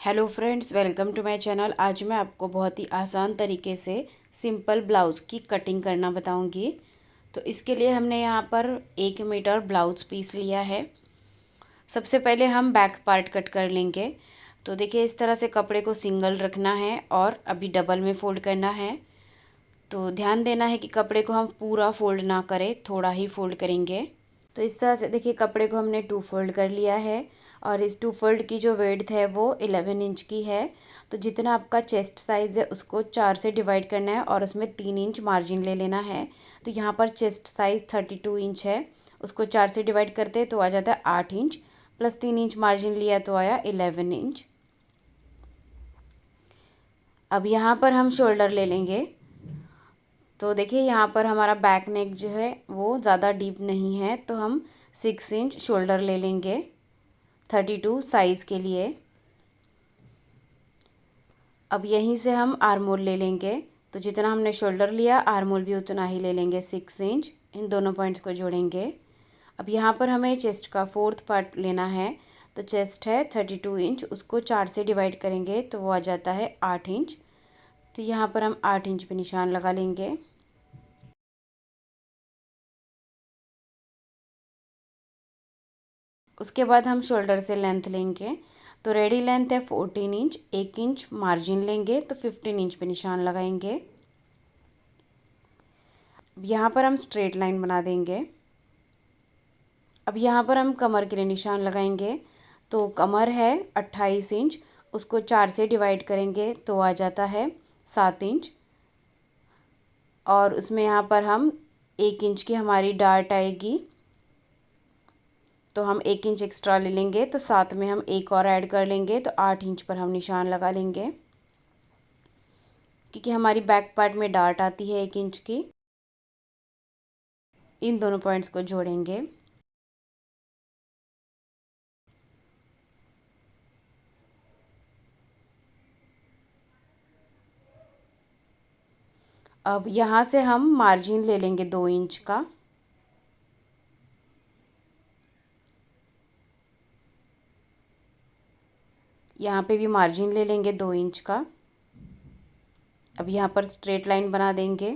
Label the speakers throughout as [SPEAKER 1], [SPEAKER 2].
[SPEAKER 1] Hello friends, welcome to my channel. आज मैं आपको बहुत ही आसान तरीके से सिंपल ब्लाउज़ की कटिंग करना बताऊंगी। तो इसके लिए हमने यहाँ पर 1 मीटर ब्लाउज़ पीस लिया है। सबसे पहले हम बैक पार्ट कट कर लेंगे। तो देखिए, इस तरह से कपड़े को सिंगल रखना है और अभी डबल में फ़ोल्ड करना है। तो ध्यान देना है कि कपड़े को हम पूरा फ़ोल्ड ना करें, थोड़ा ही फ़ोल्ड करेंगे। तो इस तरह से देखिए, कपड़े को हमने 2 फोल्ड कर लिया है और इस 2 फोल्ड की जो विड्थ है वो 11 इंच की है। तो जितना आपका चेस्ट साइज़ है उसको 4 से डिवाइड करना है और उसमें 3 इंच मार्जिन ले लेना है। तो यहाँ पर चेस्ट साइज़ 32 इंच है, उसको 4 से डिवाइड करते हैं तो आ जाता है 8 इंच, प्लस 3 इंच मार्जिन लिया तो आया 11 इंच। अब यहाँ पर हम शोल्डर ले लेंगे। तो देखिए, यहाँ पर हमारा बैक नेक जो है वो ज़्यादा डीप नहीं है, तो हम 6 इंच शोल्डर ले लेंगे 32 साइज़ के लिए। अब यहीं से हम आर्मोल ले लेंगे। तो जितना हमने शोल्डर लिया, आर्मोल भी उतना ही ले लेंगे, 6 इंच। इन दोनों पॉइंट्स को जोड़ेंगे। अब यहाँ पर हमें चेस्ट का 4th पार्ट लेना है। तो चेस्ट है 32 इंच, उसको 4 से डिवाइड करेंगे तो वो आ जाता है 8 इंच। तो यहाँ पर हम 8 इंच पे निशान लगा लेंगे। उसके बाद हम शोल्डर से लेंथ लेंगे। तो रेडी लेंथ है 14 इंच, 1 इंच मार्जिन लेंगे तो 15 इंच पे निशान लगाएंगे। अब यहाँ पर हम स्ट्रेट लाइन बना देंगे। अब यहाँ पर हम कमर के लिए निशान लगाएंगे। तो कमर है 28 इंच, उसको 4 से डिवाइड करेंगे तो आ जाता है 7 इंच। और उसमें यहाँ पर हम 1 इंच की हमारी डार्ट आएगी, तो हम 1 इंच एक्स्ट्रा ले लेंगे। तो साथ में हम एक और ऐड कर लेंगे तो 8 इंच पर हम निशान लगा लेंगे, क्योंकि हमारी बैक पार्ट में डार्ट आती है 1 इंच की। इन दोनों पॉइंट्स को जोड़ेंगे। अब यहाँ से हम मार्जिन ले लेंगे 2 इंच का। यहाँ पे भी मार्जिन ले लेंगे 2 इंच का। अब यहाँ पर स्ट्रेट लाइन बना देंगे।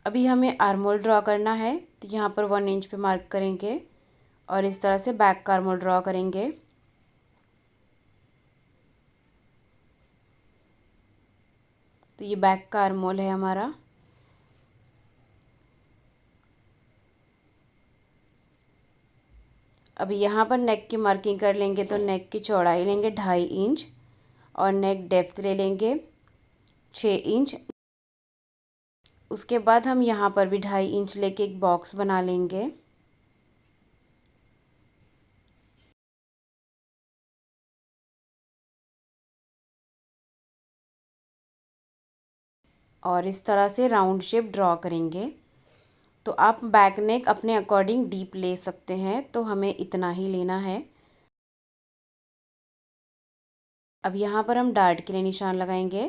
[SPEAKER 1] अभी हमें आर्मोल ड्रॉ करना है। तो यहाँ पर 1 इंच पे मार्क करेंगे और इस तरह से बैक का आर्मोल ड्रॉ करेंगे। तो ये बैक का आर्मोल है हमारा। अभी यहाँ पर नेक की मार्किंग कर लेंगे। तो नेक की चौड़ाई लेंगे 2.5 इंच और नेक डेप्थ ले लेंगे 6 इंच। उसके बाद हम यहाँ पर भी 2.5 इंच लेके एक बॉक्स बना लेंगे। और इस तरह से राउंड शेप ड्रॉ करेंगे। तो आप बैक नेक अपने अकॉर्डिंग डीप ले सकते हैं, तो हमें इतना ही लेना है। अब यहाँ पर हम डार्ट के लिए निशान लगाएंगे।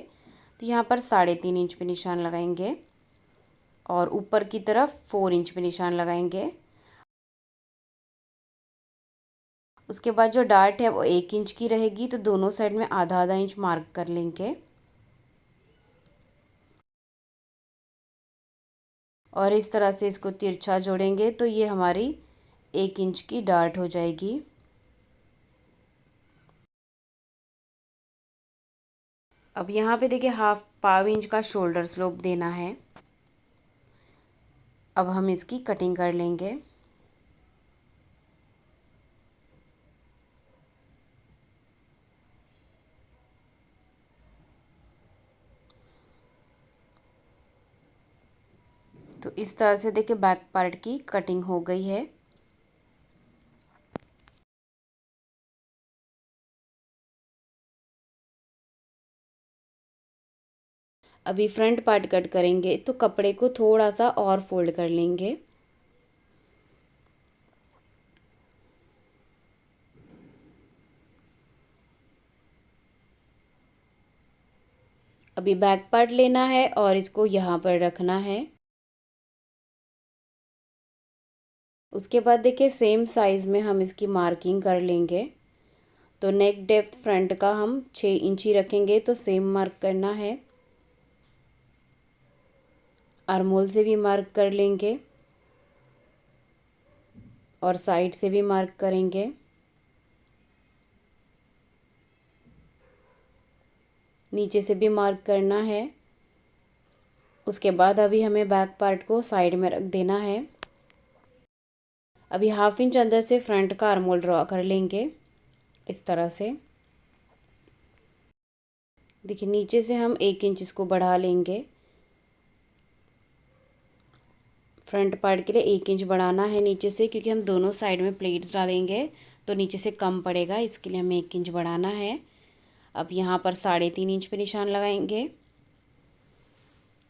[SPEAKER 1] तो यहाँ पर 3.5 इंच पे निशान लगाएंगे और ऊपर की तरफ 4 इंच पे निशान लगाएंगे। उसके बाद जो डार्ट है वो 1 इंच की रहेगी, तो दोनों साइड में आधा आधा इंच मार्क कर लेंगे और इस तरह से इसको तिरछा जोड़ेंगे। तो ये हमारी 1 इंच की डार्ट हो जाएगी। अब यहाँ पे देखिए, हाफ पाव इंच का शोल्डर स्लोप देना है। अब हम इसकी कटिंग कर लेंगे। तो इस तरह से देखिए, बैक पार्ट की कटिंग हो गई है। अभी फ्रंट पार्ट कट करेंगे। तो कपड़े को थोड़ा सा और फोल्ड कर लेंगे। अभी बैक पार्ट लेना है और इसको यहाँ पर रखना है। उसके बाद देखिए सेम साइज़ में हम इसकी मार्किंग कर लेंगे। तो नेक डेप्थ फ्रंट का हम 6 इंच ही रखेंगे, तो सेम मार्क करना है। आर्महोल से भी मार्क कर लेंगे और साइड से भी मार्क करेंगे। नीचे से भी मार्क करना है। उसके बाद अभी हमें बैक पार्ट को साइड में रख देना है। अभी 1/2 इंच अंदर से फ्रंट का आर्महोल ड्रॉ कर लेंगे इस तरह से। देखिए नीचे से हम 1 इंच इसको बढ़ा लेंगे। फ्रंट पार्ट के लिए 1 इंच बढ़ाना है नीचे से, क्योंकि हम दोनों साइड में प्लेट्स डालेंगे तो नीचे से कम पड़ेगा, इसके लिए हमें 1 इंच बढ़ाना है। अब यहाँ पर 3.5 इंच पे निशान लगाएंगे।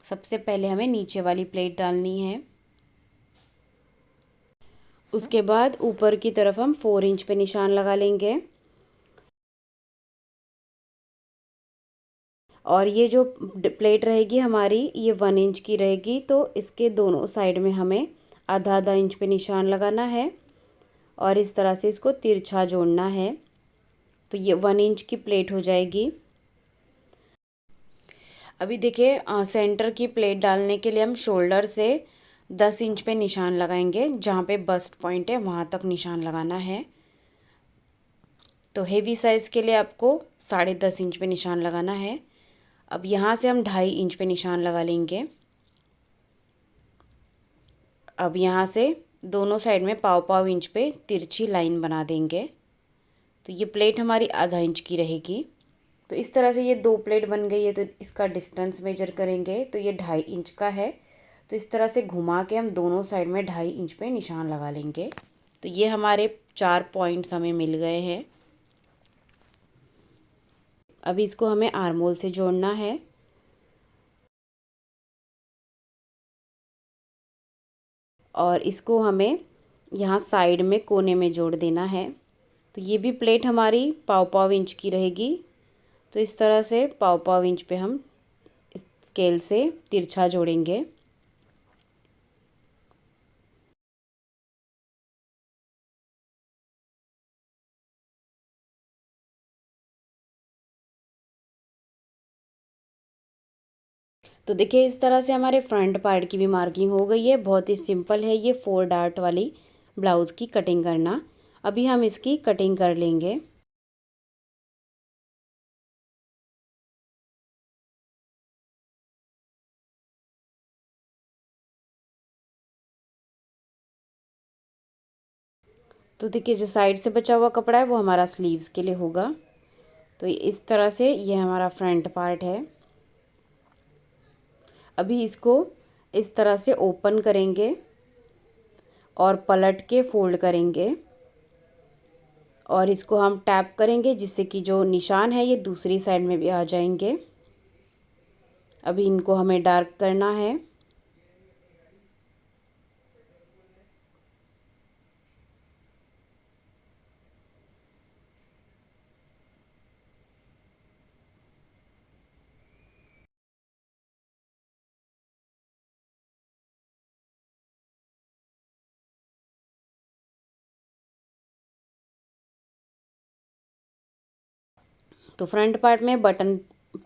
[SPEAKER 1] सबसे पहले हमें नीचे वाली प्लेट डालनी है। उसके बाद ऊपर की तरफ हम 4 इंच पे निशान लगा लेंगे। और ये जो प्लेट रहेगी हमारी, ये 1 इंच की रहेगी, तो इसके दोनों साइड में हमें आधा आधा इंच पे निशान लगाना है और इस तरह से इसको तिरछा जोड़ना है। तो ये 1 इंच की प्लेट हो जाएगी। अभी देखिए सेंटर की प्लेट डालने के लिए हम शोल्डर से 10 इंच पे निशान लगाएंगे। जहाँ पे बस्ट पॉइंट है वहाँ तक निशान लगाना है। तो हेवी साइज़ के लिए आपको 10.5 इंच पे निशान लगाना है। अब यहाँ से हम 2.5 इंच पे निशान लगा लेंगे। अब यहाँ से दोनों साइड में पाव इंच पे तिरछी लाइन बना देंगे। तो ये प्लेट हमारी आधा इंच की रहेगी। तो इस तरह से ये 2 प्लेट बन गई है। तो इसका डिस्टेंस मेजर करेंगे तो ये 2.5 इंच का है। तो इस तरह से घुमा के हम दोनों साइड में 2.5 इंच पे निशान लगा लेंगे। तो ये हमारे 4 पॉइंट्स हमें मिल गए हैं। अभी इसको हमें आर्महोल से जोड़ना है। और इसको हमें यहाँ साइड में कोने में जोड़ देना है। तो ये भी प्लेट हमारी पाव इंच की रहेगी। तो इस तरह से पाव इंच पे हम स्केल से तिरछा जोड़ेंगे। तो देखिए इस तरह से हमारे फ्रंट पार्ट की भी मार्किंग हो गई है। बहुत ही सिंपल है ये 4 डार्ट वाली ब्लाउज़ की कटिंग करना। अभी हम इसकी कटिंग कर लेंगे। तो देखिए जो साइड से बचा हुआ कपड़ा है वो हमारा स्लीव्स के लिए होगा। तो इस तरह से ये हमारा फ्रंट पार्ट है। अभी इसको इस तरह से ओपन करेंगे और पलट के फोल्ड करेंगे और इसको हम टैप करेंगे, जिससे कि जो निशान है ये दूसरी साइड में भी आ जाएंगे। अभी इनको हमें डार्क करना है। तो फ्रंट पार्ट में बटन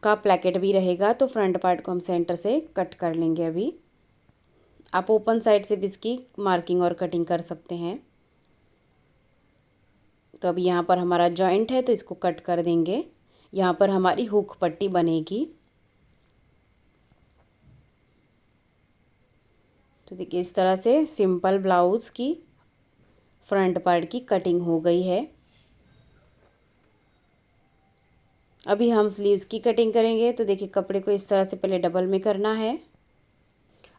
[SPEAKER 1] का प्लेकेट भी रहेगा, तो फ्रंट पार्ट को हम सेंटर से कट कर लेंगे। अभी आप ओपन साइड से भी इसकी मार्किंग और कटिंग कर सकते हैं। तो अभी यहाँ पर हमारा जॉइंट है तो इसको कट कर देंगे। यहाँ पर हमारी हुक पट्टी बनेगी। तो देखिए इस तरह से सिंपल ब्लाउज़ की फ्रंट पार्ट की कटिंग हो गई है। अभी हम स्लीव्स की कटिंग करेंगे। तो देखिए कपड़े को इस तरह से पहले डबल में करना है।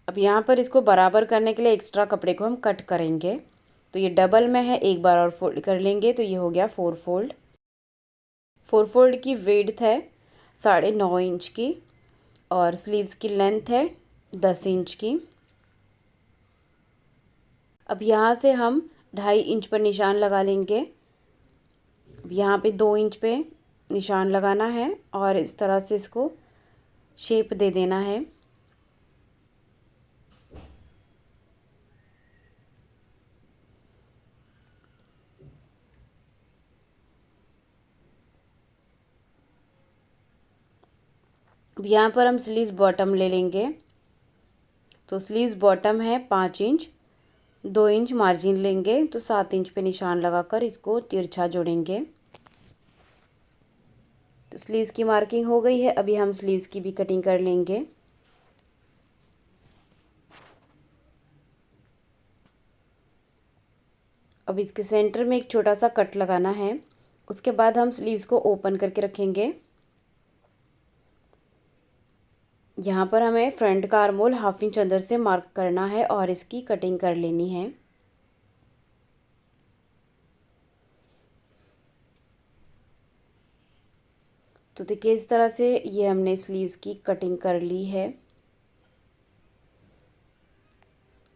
[SPEAKER 1] अब यहाँ पर इसको बराबर करने के लिए एक्स्ट्रा कपड़े को हम कट करेंगे। तो ये डबल में है, एक बार और फोल्ड कर लेंगे। तो ये हो गया 4 फोल्ड। 4 फोल्ड की विड्थ है 9.5 इंच की और स्लीव्स की लेंथ है 10 इंच की। अब यहाँ से हम 2.5 इंच पर निशान लगा लेंगे। अब यहाँ पे 2 इंच पे निशान लगाना है और इस तरह से इसको शेप दे देना है। अब यहाँ पर हम स्लीव्स बॉटम ले लेंगे। तो स्लीव्स बॉटम है 5 इंच, 2 इंच मार्जिन लेंगे, तो 7 इंच पे निशान लगाकर इसको तिरछा जोड़ेंगे। तो स्लीव्स की मार्किंग हो गई है। अभी हम स्लीव्स की भी कटिंग कर लेंगे। अब इसके सेंटर में एक छोटा सा कट लगाना है। उसके बाद हम स्लीव्स को ओपन करके रखेंगे। यहाँ पर हमें फ्रंट का आर्महोल 1/2 इंच अंदर से मार्क करना है और इसकी कटिंग कर लेनी है। तो देखिए इस तरह से ये हमने स्लीव्स की कटिंग कर ली है।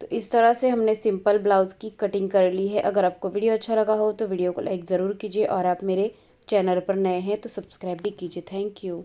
[SPEAKER 1] तो इस तरह से हमने सिंपल ब्लाउज़ की कटिंग कर ली है। अगर आपको वीडियो अच्छा लगा हो तो वीडियो को लाइक ज़रूर कीजिए और आप मेरे चैनल पर नए हैं तो सब्सक्राइब भी कीजिए। Thank you.